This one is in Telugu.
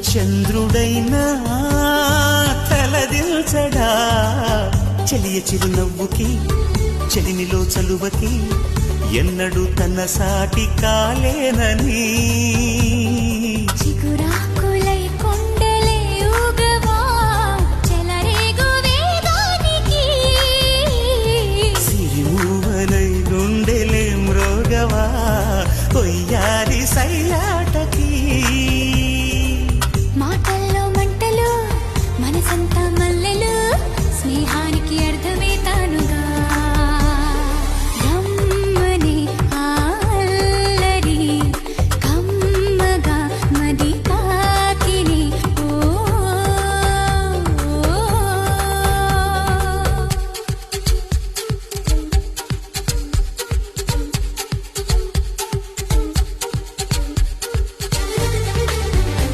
చంద్రుడైనా తలదిల్చడా చెలియ చిరునవ్వుకి చెలిమిలో చలువకి ఎన్నడూ తన సాటి కాలేనని